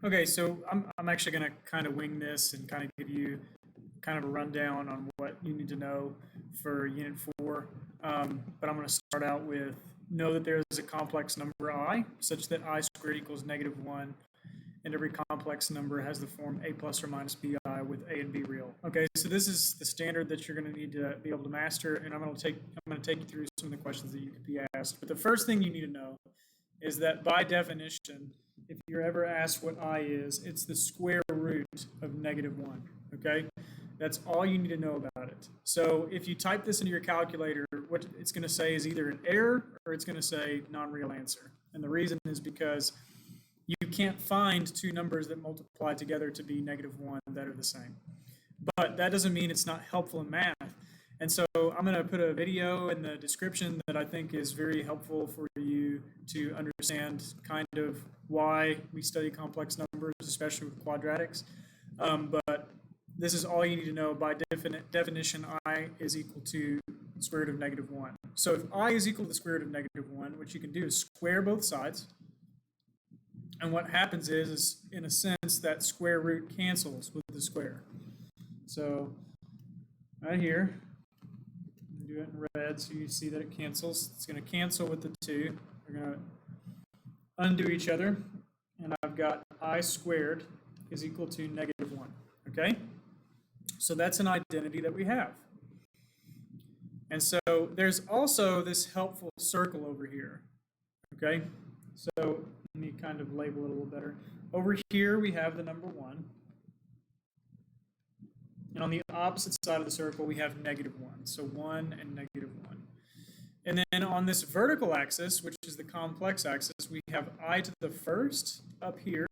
Okay, so I'm actually going to kind of wing this and kind of give you kind of a rundown on what you need to know for Unit 4. But I'm going to start out with know that there is a complex number I such that I squared equals -1, and every complex number has the form a plus or minus bi with a and b real. Okay, so this is the standard that you're going to need to be able to master, and I'm going to take you through some of the questions that you could be asked. But the first thing you need to know is that by definition, if you're ever asked what I is, it's the square root of -1, okay? That's all you need to know about it. So if you type this into your calculator, what it's going to say is either an error or it's going to say non-real answer. And the reason is because you can't find two numbers that multiply together to be -1 that are the same. But that doesn't mean it's not helpful in math. And so I'm going to put a video in the description that I think is very helpful for you to understand kind of why we study complex numbers, especially with quadratics. But this is all you need to know. By definition, I is equal to the square root of -1. So if I is equal to the square root of -1, what you can do is square both sides. And what happens is in a sense, that square root cancels with the square. So right here, do it in red so you see that it cancels. It's going to cancel with the 2. They're going to undo each other. And I've got I squared is equal to -1. Okay? So that's an identity that we have. And so there's also this helpful circle over here. Okay? So let me kind of label it a little better. Over here we have the number 1. And on the opposite side of the circle, we have -1. So 1 and -1. And then on this vertical axis, which is the complex axis, we have I to the first up here,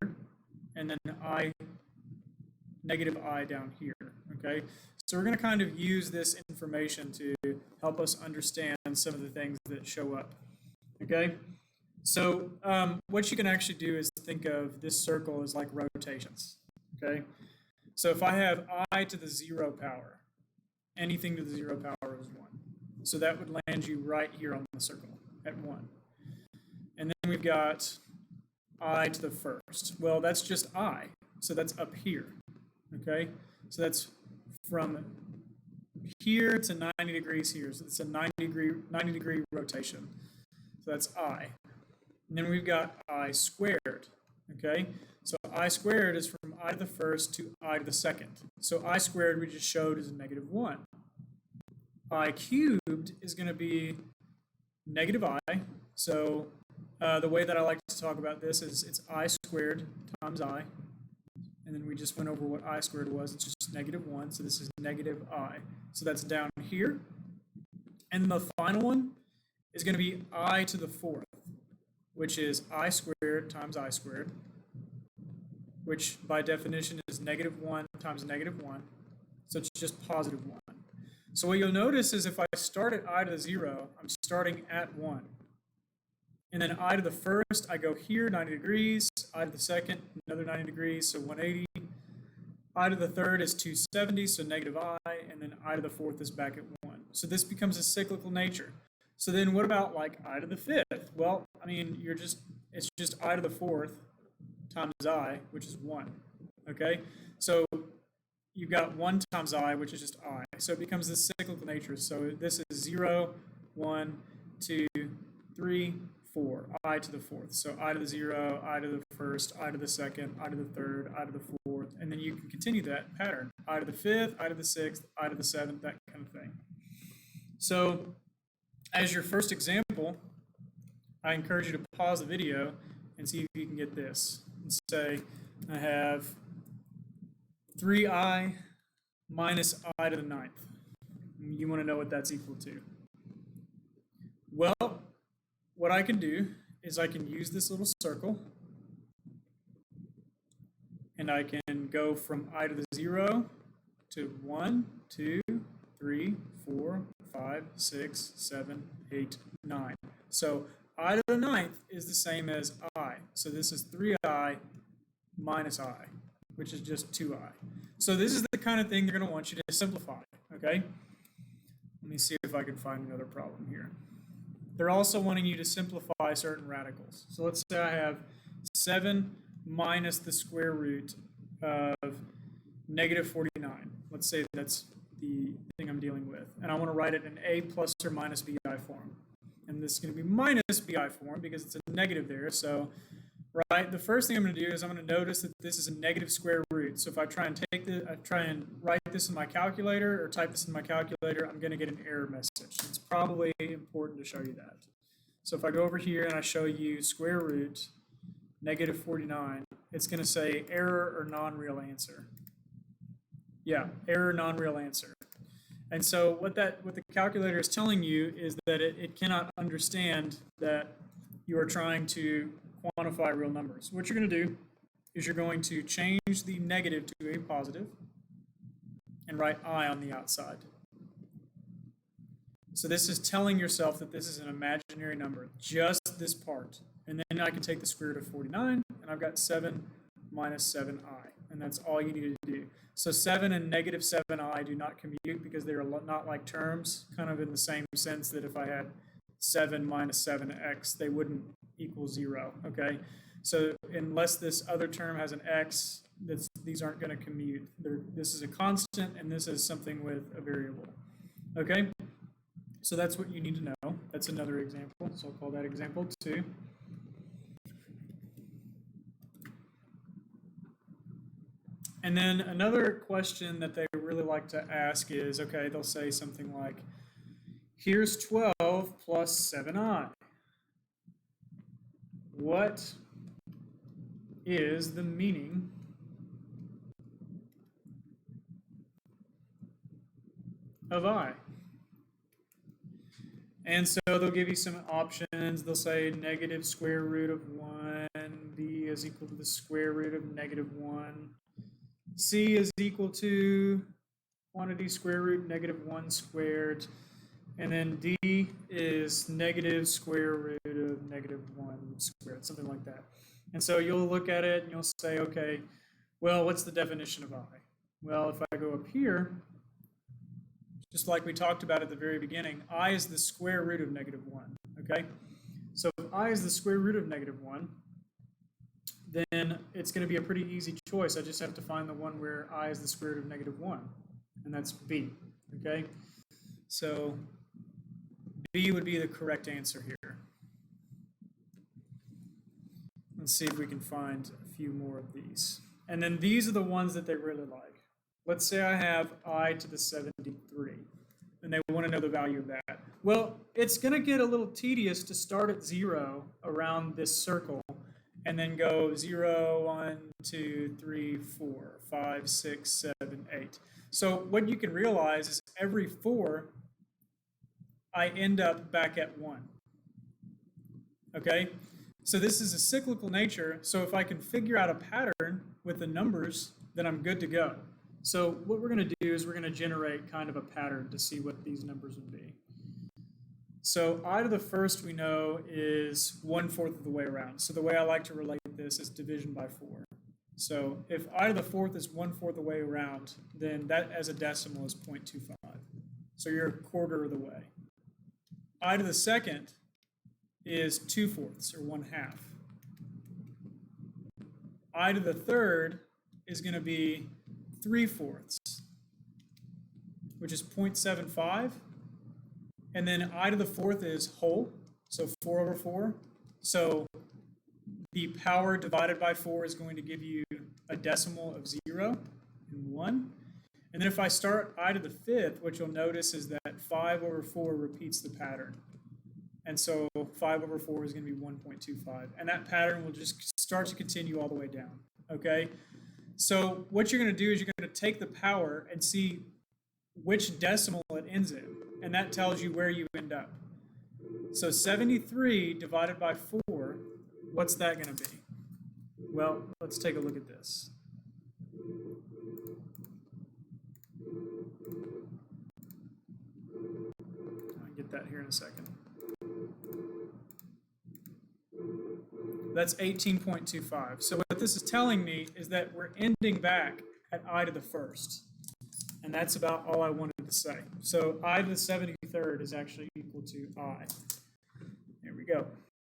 and then negative I down here. Okay? So we're going to kind of use this information to help us understand some of the things that show up. Okay? So what you can actually do is think of this circle as like rotations. Okay? So if I have I to the 0 power, anything to the 0 power is 1. So that would land you right here on the circle at 1. And then we've got I to the first. Well, that's just I. So that's up here. Okay? So that's from here to 90 degrees here. So it's a 90 degree rotation. So that's I. And then we've got I squared. Okay? So I squared is from I to the first to I to the second. So I squared we just showed is a -1. I cubed is going to be -I. So the way that I like to talk about this is it's I squared times I. And then we just went over what I squared was. It's just -1. So this is -I. So that's down here. And the final one is going to be I to the 4th, which is I squared times I squared, which by definition is -1 times -1. So it's just +1. So what you'll notice is if I start at I to the 0, I'm starting at 1. And then I to the first, I go here 90 degrees. I to the second, another 90 degrees, so 180. I to the third is 270, so -I. And then I to the fourth is back at 1. So this becomes a cyclical nature. So then what about like I to the 5th? Well, I mean, it's just I to the 4th times I, which is 1. Okay? So you've got 1 times I, which is just I. So it becomes this cyclical nature. So this is 0, 1, 2, 3, 4. I to the 4th. So I to the 0, I to the first, I to the second, I to the third, I to the 4th. And then you can continue that pattern. I to the 5th, I to the 6th, I to the 7th, that kind of thing. So as your first example, I encourage you to pause the video and see if you can get this. And say, I have 3I minus I to the 9th. You want to know what that's equal to. Well, what I can do is I can use this little circle, and I can go from I to the 0 to 1, 2, 3, 4, 5, 6, 7, 8, 9. So I to the 9th is the same as I. So this is 3I minus I, which is just 2I. So this is the kind of thing they're going to want you to simplify, okay? Let me see if I can find another problem here. They're also wanting you to simplify certain radicals. So let's say I have 7 minus the square root of negative 49. Let's say that's the thing I'm dealing with. And I want to write it in a plus or minus bi form. And this is going to be minus bi form because it's a negative there. So, right, the first thing I'm going to do is I'm going to notice that this is a negative square root. So if I try and write this in my calculator or type this in my calculator, I'm going to get an error message. It's probably important to show you that. So if I go over here and I show you square root negative 49, it's going to say error or non-real answer. Yeah, error, non-real answer. And so what the calculator is telling you is that it cannot understand that you are trying to quantify real numbers. What you're going to do is you're going to change the negative to a positive and write I on the outside. So this is telling yourself that this is an imaginary number, just this part. And then I can take the square root of 49, and I've got 7 minus 7i. And that's all you need to do. So 7 and negative 7i do not commute because they are not like terms, kind of in the same sense that if I had 7 minus 7x, they wouldn't equal 0, okay? So unless this other term has an x, these aren't going to commute. This is a constant, and this is something with a variable, okay? So that's what you need to know. That's another example, so I'll call that example 2. And then another question that they really like to ask is, okay, they'll say something like, here's 12 plus 7i. What is the meaning of I? And so they'll give you some options. They'll say negative square root of 1, b is equal to the square root of negative 1. C is equal to quantity square root negative 1 squared. And then D is negative square root of negative 1 squared, something like that. And so you'll look at it and you'll say, okay, well, what's the definition of I? Well, if I go up here, just like we talked about at the very beginning, I is the square root of negative 1, okay? So if I is the square root of negative 1, then it's going to be a pretty easy choice. I just have to find the one where I is the square root of negative 1, and that's B, okay? So B would be the correct answer here. Let's see if we can find a few more of these. And then these are the ones that they really like. Let's say I have I to the 73, and they want to know the value of that. Well, it's going to get a little tedious to start at 0 around this circle, and then go 0, 1, 2, 3, 4, 5, 6, 7, 8. So what you can realize is every 4, I end up back at 1. Okay? So this is a cyclical nature. So if I can figure out a pattern with the numbers, then I'm good to go. So what we're going to do is we're going to generate kind of a pattern to see what these numbers would be. So I to the first we know is 1/4 of the way around. So the way I like to relate this is division by 4. So if I to the 4th is 1/4 of the way around, then that as a decimal is 0.25. So you're a quarter of the way. I to the second is 2/4 or 1/2. I to the third is going to be 3/4, which is 0.75. And then I to the 4th is whole, so 4/4. So the power divided by 4 is going to give you a decimal of 0 and 1. And then if I start I to the 5th, what you'll notice is that 5/4 repeats the pattern. And so 5/4 is going to be 1.25. And that pattern will just start to continue all the way down, okay? So what you're going to do is you're going to take the power and see which decimal it ends in. And that tells you where you end up. So 73 divided by 4, what's that going to be? Well, let's take a look at this. I'll get that here in a second. That's 18.25. So what this is telling me is that we're ending back at I to the 1st. And that's about all I wanted to say. So I to the 73rd is actually equal to I. There we go.